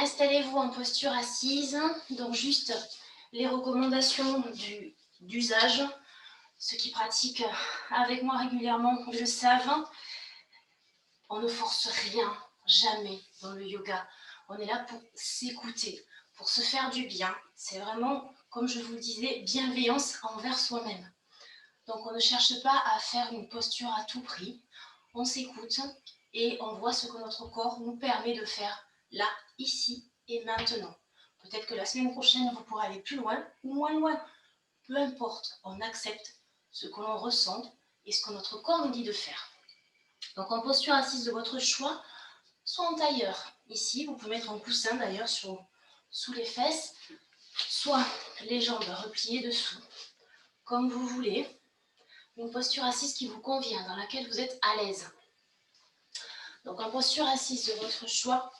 Installez-vous en posture assise. Donc juste les recommandations d'usage. Ceux qui pratiquent avec moi régulièrement le savent. On ne force rien, jamais dans le yoga. On est là pour s'écouter, pour se faire du bien. C'est vraiment, comme je vous le disais, bienveillance envers soi-même. Donc on ne cherche pas à faire une posture à tout prix. On s'écoute et on voit ce que notre corps nous permet de faire là, ici et maintenant. Peut-être que la semaine prochaine, vous pourrez aller plus loin ou moins loin. Peu importe, on accepte ce que l'on ressent et ce que notre corps nous dit de faire. Donc en posture assise de votre choix, soit en tailleur. Ici, vous pouvez mettre un coussin d'ailleurs sous les fesses, soit les jambes repliées dessous, comme vous voulez. Une posture assise qui vous convient, dans laquelle vous êtes à l'aise. Donc en posture assise de votre choix,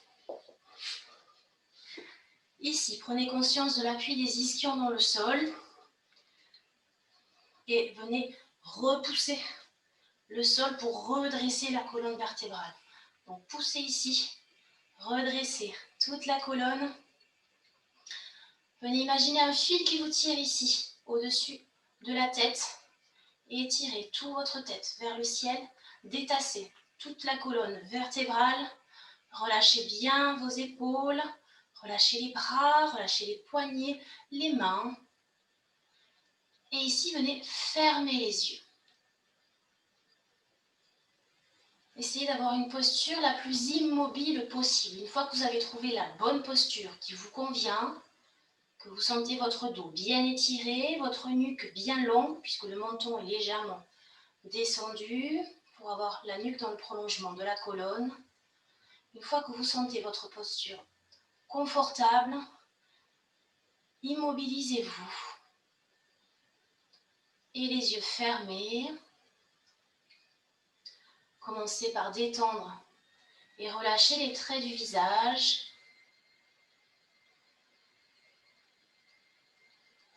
ici, prenez conscience de l'appui des ischions dans le sol et venez repousser le sol pour redresser la colonne vertébrale. Donc poussez ici, redressez toute la colonne. Venez imaginer un fil qui vous tire ici, au-dessus de la tête, et étirez toute votre tête vers le ciel, détassez toute la colonne vertébrale, relâchez bien vos épaules, relâchez les bras, relâchez les poignets, les mains. Et ici, venez fermer les yeux. Essayez d'avoir une posture la plus immobile possible. Une fois que vous avez trouvé la bonne posture qui vous convient, que vous sentez votre dos bien étiré, votre nuque bien longue, puisque le menton est légèrement descendu, pour avoir la nuque dans le prolongement de la colonne. Une fois que vous sentez votre posture confortable, immobilisez-vous. Et les yeux fermés. Commencez par détendre et relâcher les traits du visage.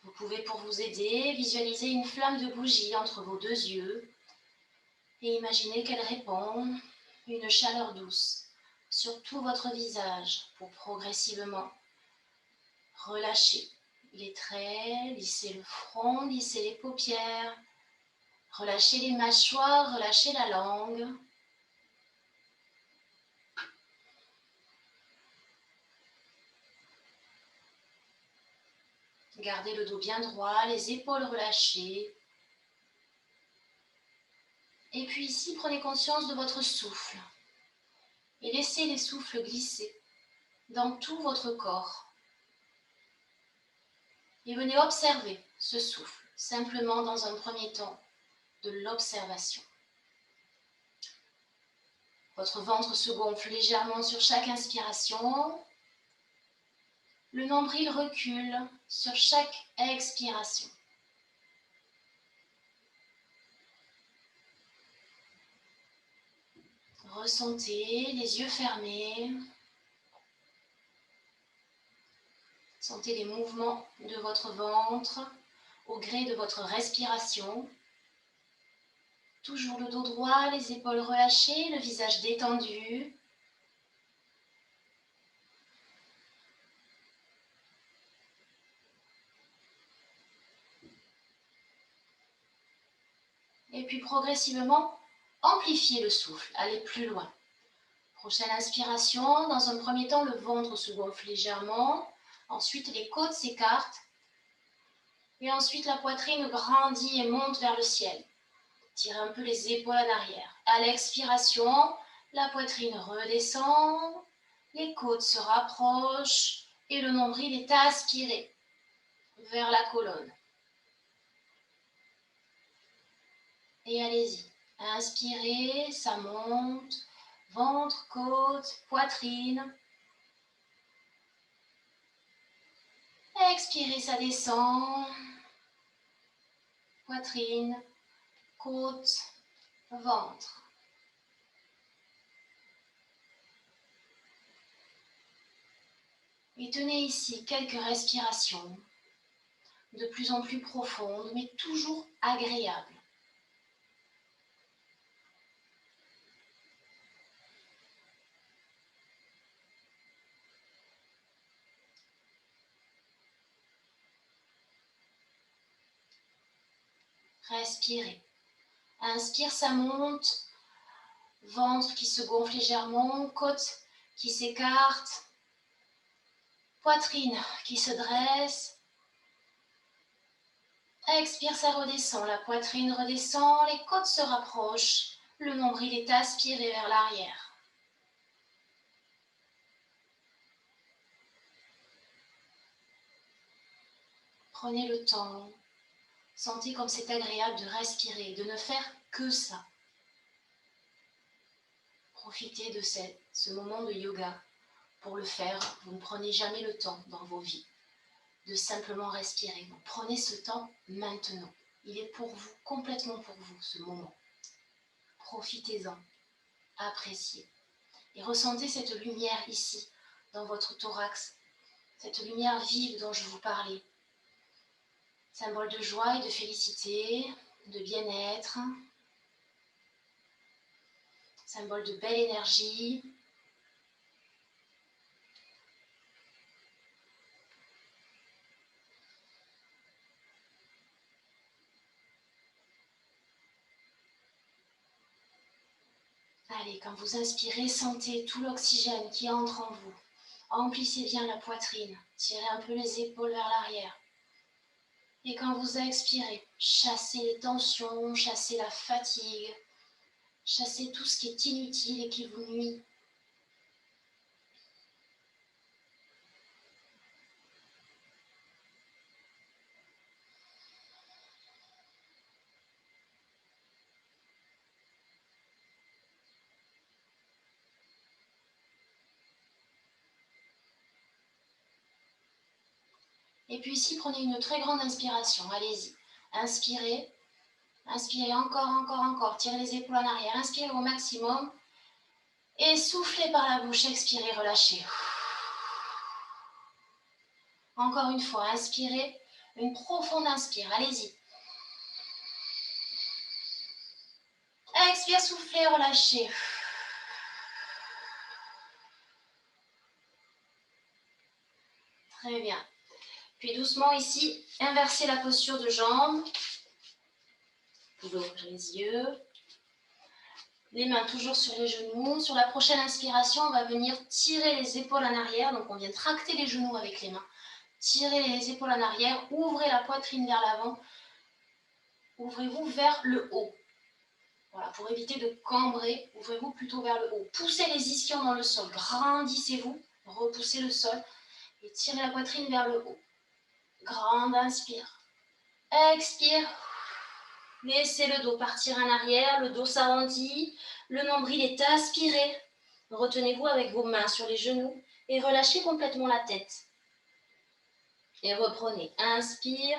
Vous pouvez, pour vous aider, visualiser une flamme de bougie entre vos deux yeux et imaginer qu'elle répand une chaleur douce sur tout votre visage pour progressivement relâcher les traits, lisser le front, lisser les paupières, relâcher les mâchoires, relâcher la langue. Gardez le dos bien droit, les épaules relâchées. Et puis ici, prenez conscience de votre souffle. Et laissez les souffles glisser dans tout votre corps. Et venez observer ce souffle, simplement dans un premier temps, de l'observation. Votre ventre se gonfle légèrement sur chaque inspiration. Le nombril recule sur chaque expiration. Ressentez les yeux fermés. Sentez les mouvements de votre ventre au gré de votre respiration. Toujours le dos droit, les épaules relâchées, le visage détendu. Et puis progressivement, amplifiez le souffle, allez plus loin. Prochaine inspiration, dans un premier temps, le ventre se gonfle légèrement. Ensuite, les côtes s'écartent. Et ensuite, la poitrine grandit et monte vers le ciel. Tirez un peu les épaules en arrière. À l'expiration, la poitrine redescend, les côtes se rapprochent et le nombril est aspiré vers la colonne. Et allez-y. Inspirez, ça monte. Ventre, côte, poitrine. Expirez, ça descend. Poitrine, côte, ventre. Et tenez ici quelques respirations de plus en plus profondes, mais toujours agréables. Respirez. Inspire, ça monte. Ventre qui se gonfle légèrement, côte qui s'écarte. Poitrine qui se dresse. Expire, ça redescend. La poitrine redescend, les côtes se rapprochent. Le nombril est aspiré vers l'arrière. Prenez le temps. Sentez comme c'est agréable de respirer, de ne faire que ça. Profitez de ce moment de yoga. Pour le faire, vous ne prenez jamais le temps dans vos vies de simplement respirer. Donc, prenez ce temps maintenant. Il est pour vous, complètement pour vous, ce moment. Profitez-en, appréciez. Et ressentez cette lumière ici, dans votre thorax, cette lumière vive dont je vous parlais. Symbole de joie et de félicité, de bien-être, symbole de belle énergie. Allez, quand vous inspirez, sentez tout l'oxygène qui entre en vous. Emplissez bien la poitrine, tirez un peu les épaules vers l'arrière. Et quand vous expirez, chassez les tensions, chassez la fatigue, chassez tout ce qui est inutile et qui vous nuit. Et puis ici, prenez une très grande inspiration, allez-y. Inspirez, inspirez encore, encore, encore. Tirez les épaules en arrière, inspirez au maximum. Et soufflez par la bouche, expirez, relâchez. Encore une fois, inspirez, une profonde inspire, allez-y. Expire, soufflez, relâchez. Très bien. Puis doucement ici, inversez la posture de jambes. Vous pouvez ouvrir les yeux. Les mains toujours sur les genoux. Sur la prochaine inspiration, on va venir tirer les épaules en arrière. Donc on vient tracter les genoux avec les mains. Tirez les épaules en arrière. Ouvrez la poitrine vers l'avant. Ouvrez-vous vers le haut. Voilà, pour éviter de cambrer, ouvrez-vous plutôt vers le haut. Poussez les ischions dans le sol. Grandissez-vous. Repoussez le sol. Et tirez la poitrine vers le haut. Grande inspire. Expire. Laissez le dos partir en arrière, le dos s'arrondit, le nombril est aspiré. Retenez-vous avec vos mains sur les genoux et relâchez complètement la tête. Et reprenez. Inspire.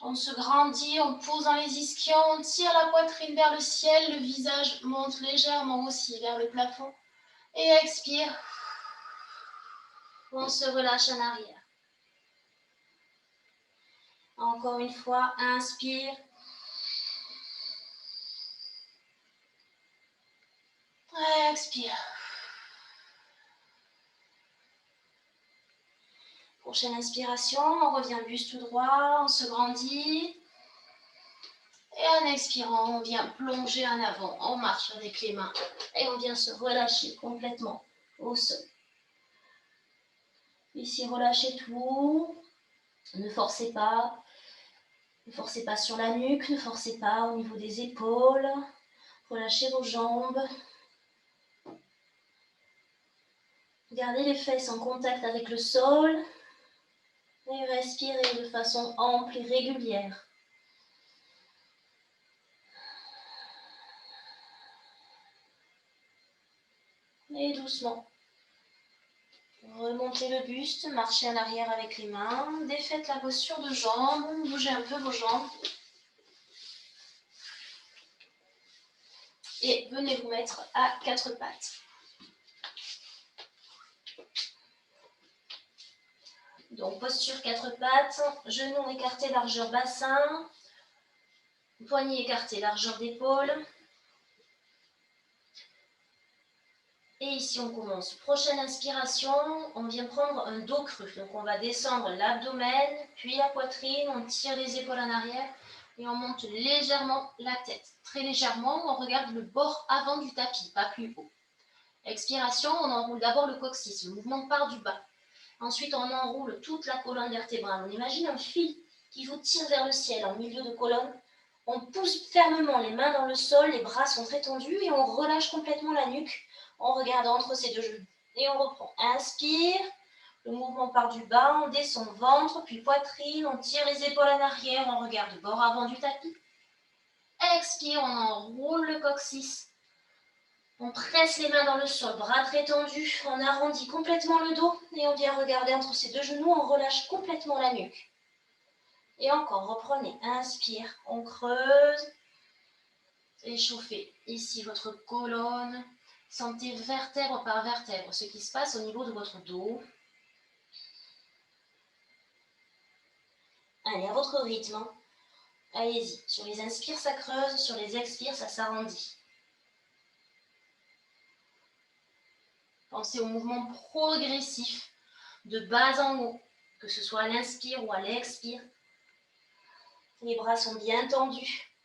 On se grandit, on pose dans les ischions, on tire la poitrine vers le ciel, le visage monte légèrement aussi vers le plafond. Et expire. On se relâche en arrière. Encore une fois, inspire. Expire. Prochaine inspiration, on revient buste droit, on se grandit. Et en expirant, on vient plonger en avant, on marche avec les mains. Et on vient se relâcher complètement au sol. Ici, relâchez tout. Ne forcez pas. Ne forcez pas sur la nuque, ne forcez pas au niveau des épaules. Relâchez vos jambes. Gardez les fesses en contact avec le sol. Et respirez de façon ample et régulière. Et doucement. Remontez le buste, marchez en arrière avec les mains. Défaites la posture de jambes. Bougez un peu vos jambes. Et venez vous mettre à quatre pattes. Donc posture quatre pattes, genoux écartés, largeur bassin, poignets écartés, largeur d'épaule. Et ici on commence. Prochaine inspiration, on vient prendre un dos creux. Donc on va descendre l'abdomen, puis la poitrine, on tire les épaules en arrière, Et on monte légèrement la tête. Très légèrement, on regarde le bord avant du tapis, pas plus haut. Expiration, on enroule d'abord le coccyx, le mouvement part du bas. Ensuite, on enroule toute la colonne vertébrale. On imagine un fil qui vous tire vers le ciel en milieu de colonne. On pousse fermement les mains dans le sol, les bras sont très tendus et on relâche complètement la nuque en regardant entre ces deux genoux. Et on reprend. Inspire, le mouvement part du bas, on descend ventre, puis poitrine, on tire les épaules en arrière, on regarde bord avant du tapis. Expire, on enroule le coccyx. On presse les mains dans le sol, bras très tendus, on arrondit complètement le dos et on vient regarder entre ces deux genoux, on relâche complètement la nuque. Et encore, reprenez, inspire, on creuse, échauffez ici votre colonne, sentez vertèbre par vertèbre ce qui se passe au niveau de votre dos. Allez, à votre rythme, allez-y, sur les inspires ça creuse, sur les expires ça s'arrondit. Pensez au mouvement progressif, de bas en haut, que ce soit à l'inspire ou à l'expire. Les bras sont bien tendus.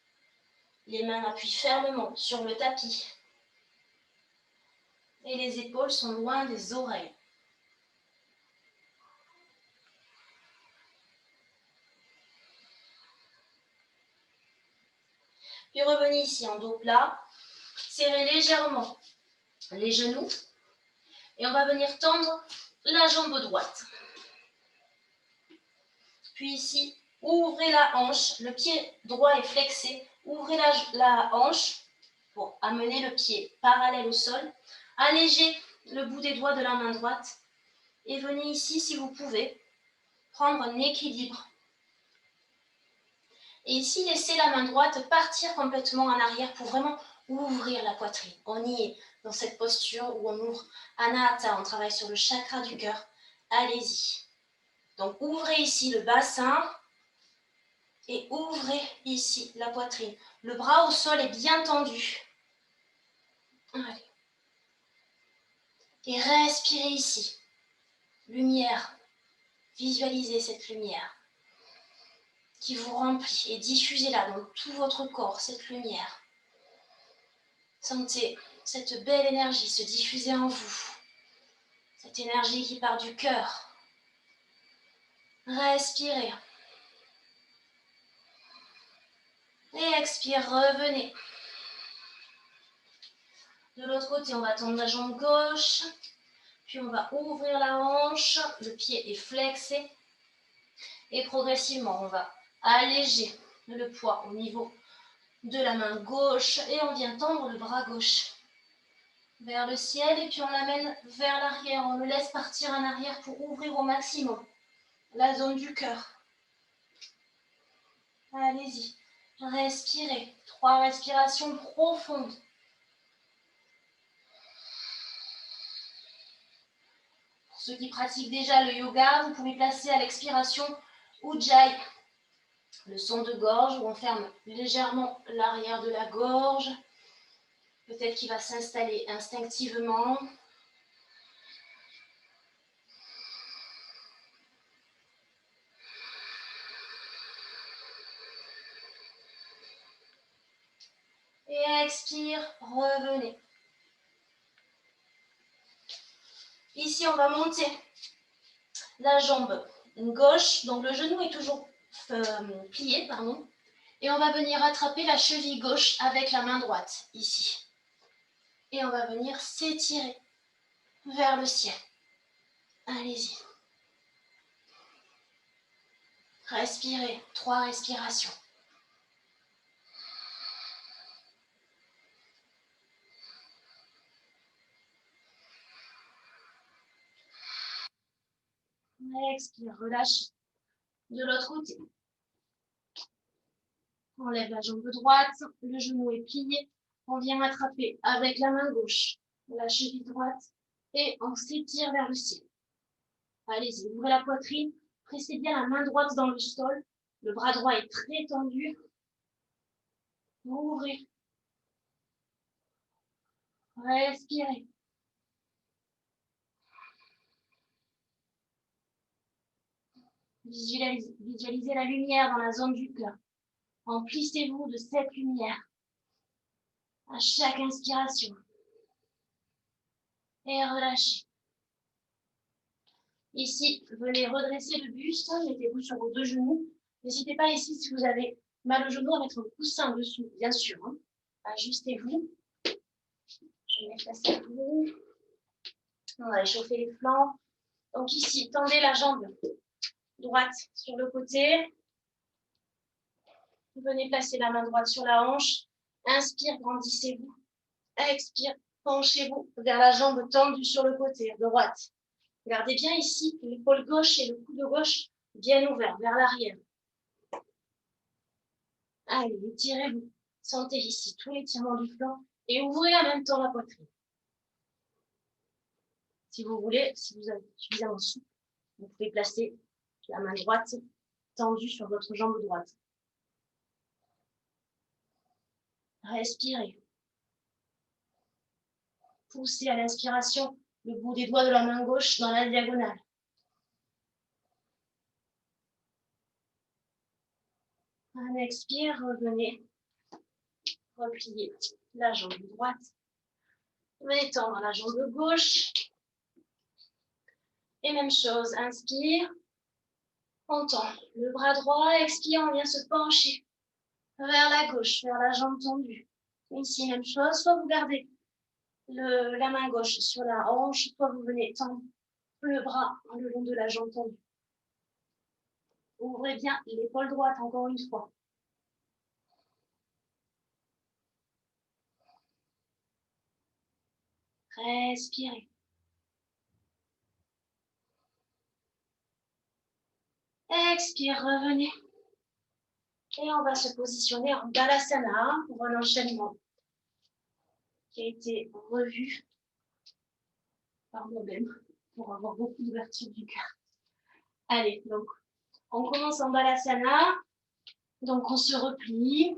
Les mains appuient fermement sur le tapis. Et les épaules sont loin des oreilles. Puis revenez ici en dos plat. Serrez légèrement les genoux. Et on va venir tendre la jambe droite. Puis ici, ouvrez la hanche. Le pied droit est flexé. Ouvrez la hanche pour amener le pied parallèle au sol. Allégez le bout des doigts de la main droite. Et venez ici, si vous pouvez, prendre un équilibre. Et ici, laissez la main droite partir complètement en arrière pour vraiment ouvrir la poitrine. On y est dans cette posture où on ouvre Anahata, on travaille sur le chakra du cœur. Allez-y. Donc, ouvrez ici le bassin et ouvrez ici la poitrine. Le bras au sol est bien tendu. Allez. Et respirez ici. Lumière. Visualisez cette lumière qui vous remplit et diffusez-la dans tout votre corps, cette lumière. Sentez cette belle énergie se diffuser en vous. Cette énergie qui part du cœur. Respirez. Et expire, revenez. De l'autre côté, on va tendre la jambe gauche. Puis on va ouvrir la hanche. Le pied est flexé. Et progressivement, on va alléger le poids au niveau de la main gauche. Et on vient tendre le bras gauche vers le ciel. Et puis on l'amène vers l'arrière. On le laisse partir en arrière pour ouvrir au maximum la zone du cœur. Allez-y. Respirez. 3 respirations profondes. Pour ceux qui pratiquent déjà le yoga, vous pouvez placer à l'expiration Ujjayi, le son de gorge, où on ferme légèrement l'arrière de la gorge. Peut-être qu'il va s'installer instinctivement. Et expire, revenez. Ici, on va monter la jambe gauche, donc le genou est toujours plié, pardon. Et on va venir attraper la cheville gauche avec la main droite, ici. Et on va venir s'étirer vers le ciel. Allez-y. Respirez, 3 respirations. Expire, relâche de l'autre côté. On lève la jambe droite, le genou est plié. On vient attraper avec la main gauche la cheville droite et on s'étire vers le ciel. Allez-y, ouvrez la poitrine, pressez bien la main droite dans le sol. Le bras droit est très tendu. Ouvrez. Respirez. Visualisez la lumière dans la zone du cœur. Emplissez-vous de cette lumière à chaque inspiration. Et relâchez. Ici, venez redresser le buste, mettez-vous sur vos deux genoux. N'hésitez pas ici, si vous avez mal au genou, à mettre un coussin dessous, bien sûr. Ajustez-vous. Je vais placer à vous. On va échauffer les flancs. Donc ici, tendez la jambe droite sur le côté. Venez placer la main droite sur la hanche. Inspire, grandissez-vous. Expire, penchez-vous vers la jambe tendue sur le côté, droite. Gardez bien ici l'épaule gauche et le coude gauche bien ouverts vers l'arrière. Allez, étirez-vous. Sentez ici tout l'étirement du flanc et ouvrez en même temps la poitrine. Si vous voulez, si vous avez suffisamment souple, vous pouvez placer la main droite tendue sur votre jambe droite. Respirez. Poussez à l'inspiration le bout des doigts de la main gauche dans la diagonale. À l'expire, revenez. Repliez la jambe droite. Venez tendre la jambe gauche. Et même chose, inspire. On tend le bras droit, expire, on vient se pencher vers la gauche, vers la jambe tendue. Ici, même chose, soit vous gardez la main gauche sur la hanche, soit vous venez tendre le bras le long de la jambe tendue. Ouvrez bien l'épaule droite encore une fois. Respirez. Expire, revenez. Et on va se positionner en Balasana pour un enchaînement qui a été revu par moi-même pour avoir beaucoup d'ouverture du cœur. Allez, donc on commence en Balasana. Donc on se replie,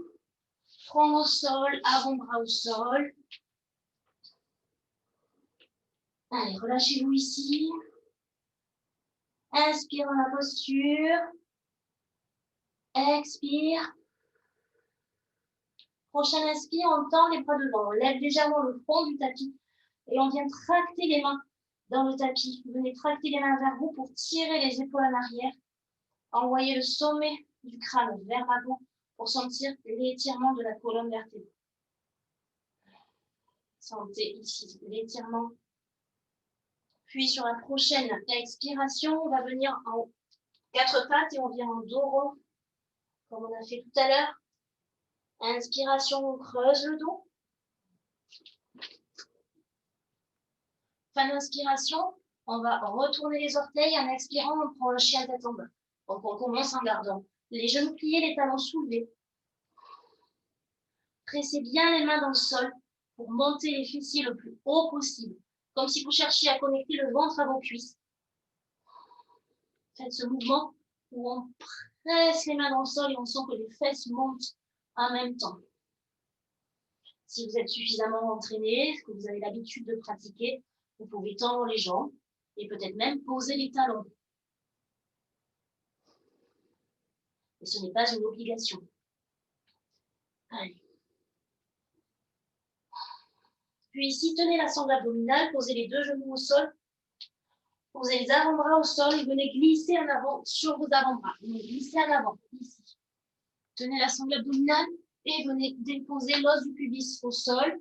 front au sol, avant-bras au sol. Allez, relâchez-vous ici. Inspire dans la posture. Expire. Prochaine inspire, on tend les bras devant. On lève légèrement le front du tapis et on vient tracter les mains dans le tapis. Vous venez tracter les mains vers vous pour tirer les épaules en arrière. Envoyez le sommet du crâne vers l'avant pour sentir l'étirement de la colonne vertébrale. Sentez ici l'étirement. Puis sur la prochaine expiration, on va venir en 4 pattes et on vient en dos rond, comme on a fait tout à l'heure. Inspiration, on creuse le dos. Fin d'inspiration, on va retourner les orteils. En expirant, on prend le chien tête en bas. Donc on commence en gardant les genoux pliés, les talons soulevés. Pressez bien les mains dans le sol pour monter les fessiers le plus haut possible, comme si vous cherchiez à connecter le ventre à vos cuisses. Faites ce mouvement où on presse les mains dans le sol et on sent que les fesses montent en même temps. Si vous êtes suffisamment entraîné, que vous avez l'habitude de pratiquer, vous pouvez tendre les jambes et peut-être même poser les talons. Et ce n'est pas une obligation. Allez. Puis ici, tenez la sangle abdominale, posez les deux genoux au sol, posez les avant-bras au sol et venez glisser en avant sur vos avant-bras. Venez glisser en avant, ici. Tenez la sangle abdominale et venez déposer l'os du pubis au sol.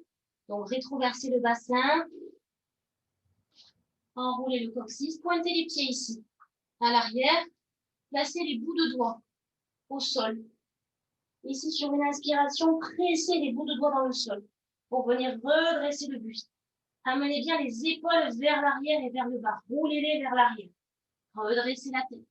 Donc, rétroversez le bassin. Enroulez le coccyx, pointez les pieds ici. À l'arrière, placez les bouts de doigts au sol. Ici, sur une inspiration, pressez les bouts de doigts dans le sol pour venir redresser le buste. Amenez bien les épaules vers l'arrière et vers le bas. Roulez-les vers l'arrière. Redressez la tête.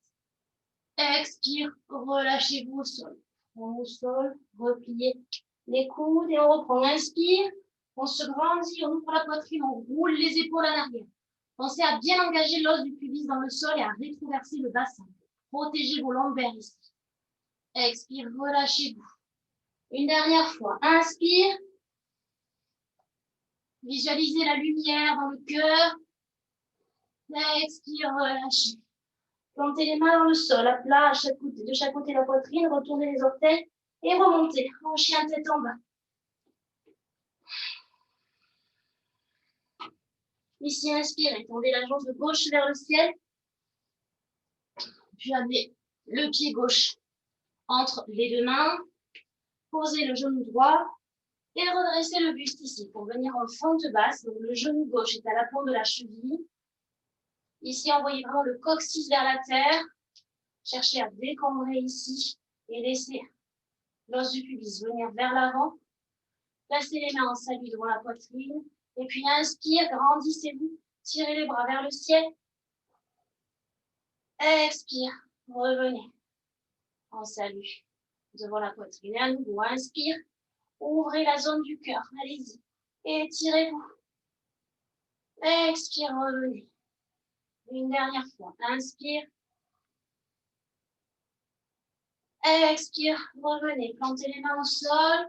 Expire, relâchez-vous au sol. Au sol, repliez les coudes et on reprend. Inspire, on se grandit, on ouvre la poitrine, on roule les épaules en arrière. Pensez à bien engager l'os du pubis dans le sol et à rétroverser le bassin. Protégez vos lombaires ici. Expire, relâchez-vous. Une dernière fois. Inspire. Visualisez la lumière dans le cœur. Expire, relâchez. Plantez les mains dans le sol, à plat, de chaque côté de la poitrine. Retournez les orteils Et remontez en chien tête en bas. Ici, inspirez, tendez la jambe gauche vers le ciel. Puis amenez le pied gauche entre les deux mains. Posez le genou droit et redressez le buste ici pour venir en fente basse. Donc le genou gauche est à la pointe de la cheville. Ici, envoyez vraiment le coccyx vers la terre. Cherchez à décambrer ici et laissez l'os du pubis venir vers l'avant. Placez les mains en salut devant la poitrine. Et puis inspire, grandissez-vous. Tirez les bras vers le ciel. Expire, revenez en salut devant la poitrine. Et à nouveau, inspire, ouvrez la zone du cœur. Allez-y. Étirez-vous. Expire, revenez. Une dernière fois. Inspire. Expire, revenez. Plantez les mains au sol.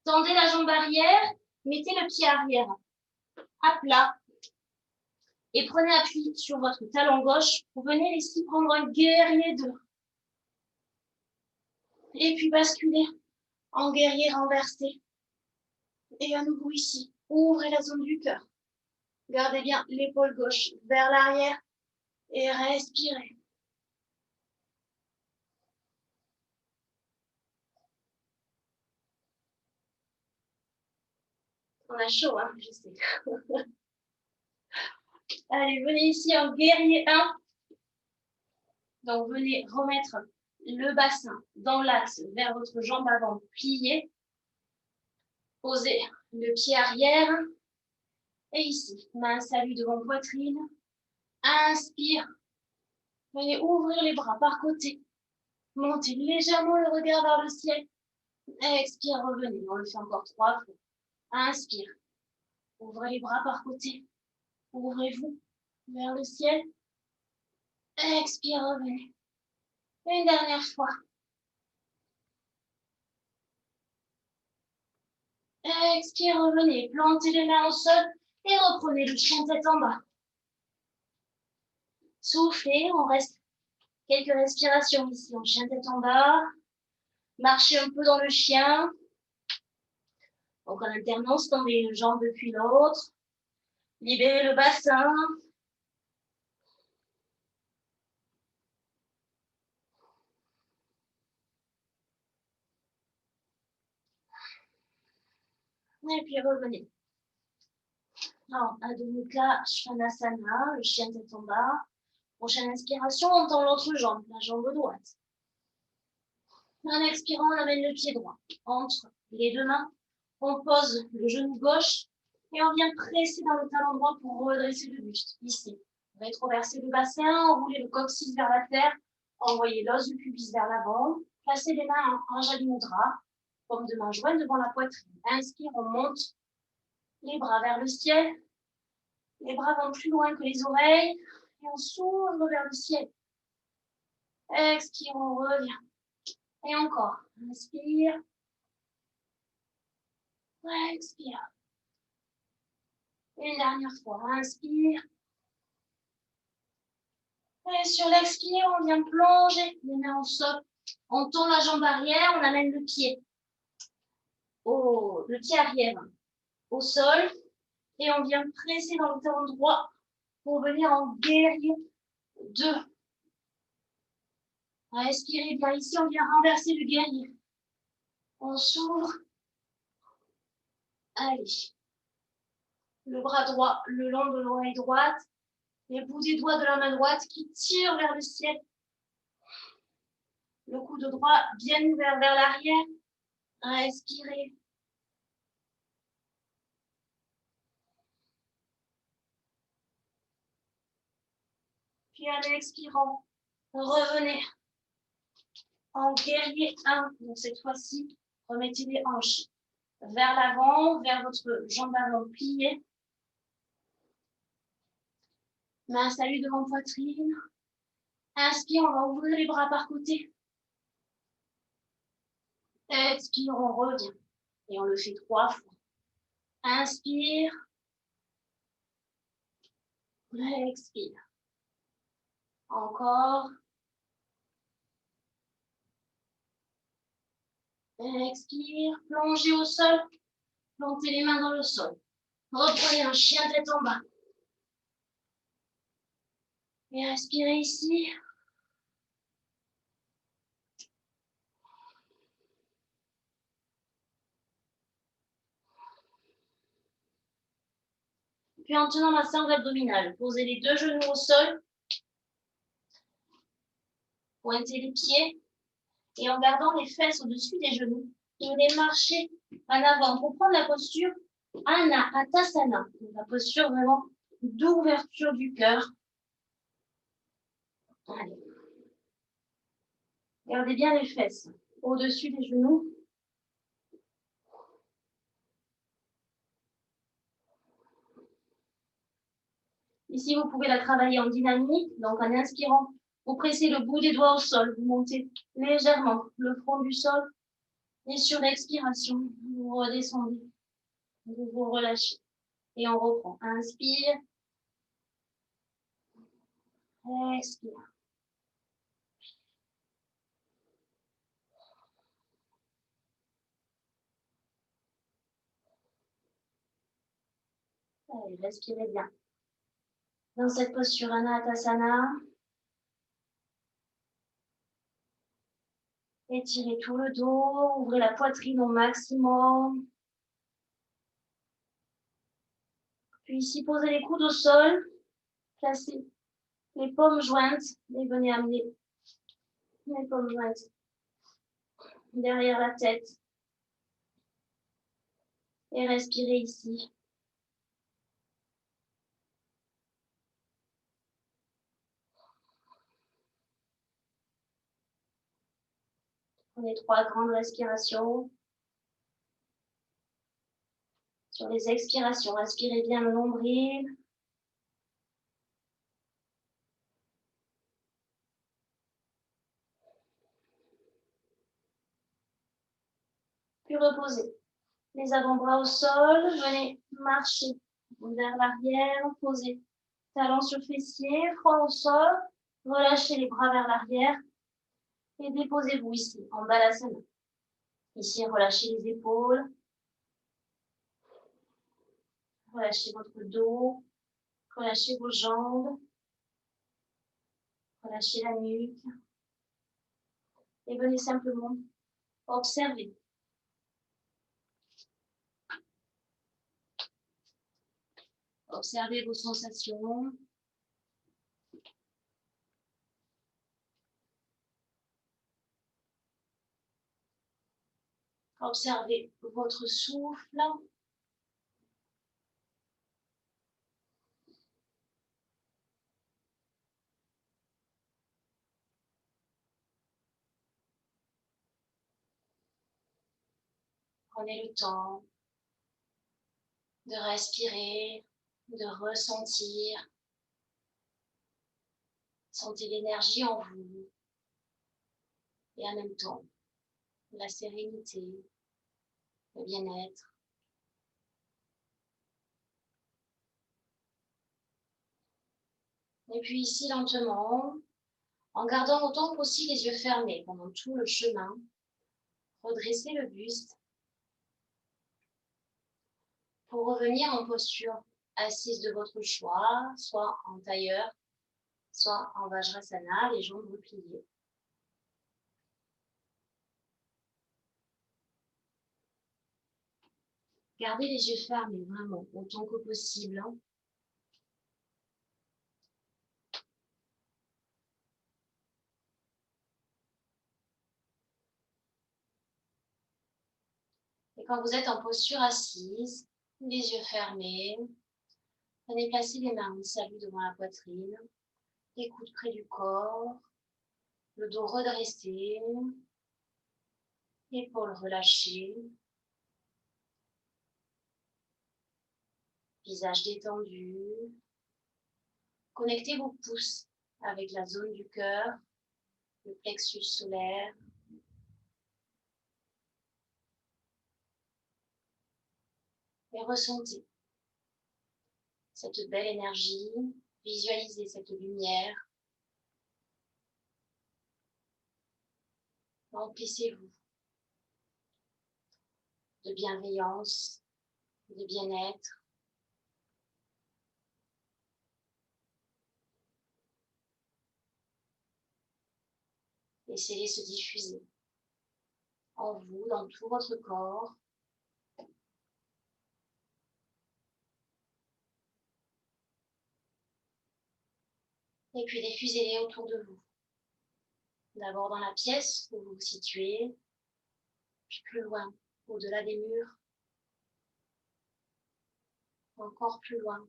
Tendez la jambe arrière. Mettez le pied arrière à plat. Et prenez appui sur votre talon gauche. Vous venez ici prendre un guerrier 2. Et puis basculez en guerrier renversé. Et à nouveau ici. Ouvrez la zone du cœur. Gardez bien l'épaule gauche vers l'arrière. Et respirez. On a chaud, hein, je sais. Allez, venez ici en guerrier 1. Donc, venez remettre le bassin dans l'axe vers votre jambe avant pliée. Posez le pied arrière. Et ici, main salut devant poitrine. Inspire. Venez ouvrir les bras par côté. Montez légèrement le regard vers le ciel. Expire, revenez. On le fait encore 3 fois. Inspire. Ouvrez les bras par côté. Ouvrez-vous vers le ciel. Expire, revenez. Une dernière fois. Expire, revenez. Plantez les mains au sol et reprenez le chien tête en bas. Soufflez, on reste quelques respirations ici en chien tête en bas. Marchez un peu dans le chien. Donc en alternance, tendez une jambe depuis l'autre. Libérez le bassin. Et puis revenez. Alors, Adho Mukha Svanasana, le chien tête en bas. Prochaine inspiration, on tend l'autre jambe, la jambe droite. En expirant, on amène le pied droit entre les deux mains. On pose le genou gauche et on vient presser dans le talon droit pour redresser le buste. Ici, rétroverser le bassin, enrouler le coccyx vers la terre, envoyer l'os du pubis vers l'avant. Placez les mains en Anjali Mudra, paume de main jointe devant la poitrine. Inspire, on monte les bras vers le ciel. Les bras vont plus loin que les oreilles et on s'ouvre vers le ciel. Expire, on revient. Et encore. Inspire. Expire. Une dernière fois. Inspire. Et sur l'expire, on vient plonger les mains au sol. On tend la jambe arrière, on amène le pied arrière au sol. Et on vient presser dans le talon droit pour venir en guerrier 2. Respirez bien. Ici, on vient renverser le guerrier. On s'ouvre. Allez. Le bras droit le long de l'oreille droite. Les bouts des doigts de la main droite qui tirent vers le ciel. Le coude droit bien ouvert vers l'arrière. Respirez. Puis en expirant, revenez en guerrier 1. Donc cette fois-ci, remettez les hanches vers l'avant, vers votre jambe avant pliée. Main salut devant poitrine. Inspire, on va ouvrir les bras par côté. Expire, on revient. Et on le fait 3 fois. Inspire. Expire. Encore. Expire, plongez au sol, plantez les mains dans le sol. Reprenez un chien tête en bas. Et respirez ici. Puis en tenant la sangle abdominale, posez les deux genoux au sol. Pointez les pieds. Et en gardant les fesses au-dessus des genoux, vous allez marcher en avant pour prendre la posture Anahatasana. La posture vraiment d'ouverture du cœur. Allez. Gardez bien les fesses au-dessus des genoux. Ici, vous pouvez la travailler en dynamique. Donc, en inspirant, vous pressez le bout des doigts au sol. Vous montez légèrement le front du sol. Et sur l'expiration, vous redescendez. Vous vous relâchez. Et on reprend. Inspire. Expire. Allez, respirez bien. Dans cette posture Anahatasana, étirez tout le dos, ouvrez la poitrine au maximum. Puis ici, posez les coudes au sol, placez les paumes jointes et venez amener les paumes jointes derrière la tête. Et respirez ici. Prenez 3 grandes respirations. Sur les expirations, inspirez bien le nombril. Puis reposez les avant-bras au sol. Venez marcher vers l'arrière. Posez talons sur fessiers, front au sol. Relâchez les bras vers l'arrière. Et déposez-vous ici, en balasana. Ici, relâchez les épaules. Relâchez votre dos. Relâchez vos jambes. Relâchez la nuque. Et venez simplement observer. Observez vos sensations. Observez votre souffle. Prenez le temps de respirer, de ressentir. Sentez l'énergie en vous et en même temps la sérénité, le bien-être. Et puis ici, lentement, en gardant autant que possible les yeux fermés pendant tout le chemin, redressez le buste pour revenir en posture assise de votre choix, soit en tailleur, soit en Vajrasana, les jambes repliées. Gardez les yeux fermés, vraiment, autant que possible. Et quand vous êtes en posture assise, les yeux fermés, venez placer les mains en salut devant la poitrine, les coudes près du corps, le dos redressé, épaules relâchées, visage détendu. Connectez vos pouces avec la zone du cœur, le plexus solaire. Et ressentez cette belle énergie, visualisez cette lumière. Remplissez-vous de bienveillance, de bien-être. Laissez-les se diffuser en vous, dans tout votre corps. Et puis diffusez-les autour de vous. D'abord dans la pièce où vous vous situez, puis plus loin, au-delà des murs, encore plus loin.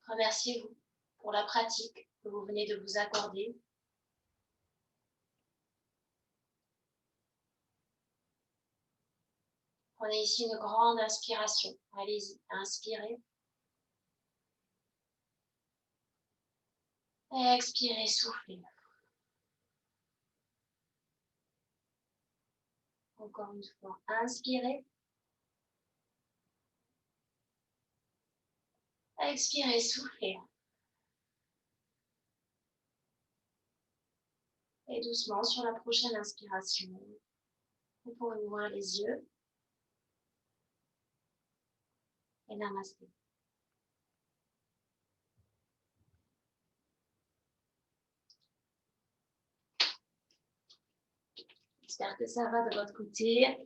Remerciez-vous pour la pratique que vous venez de vous accorder. Prenez ici une grande inspiration. Allez-y, inspirez. Expirez, soufflez. Encore une fois, inspirez. Expirez, soufflez. Et doucement, sur la prochaine inspiration, vous pourrez ouvrir les yeux. Et namasté. J'espère que ça va de votre côté.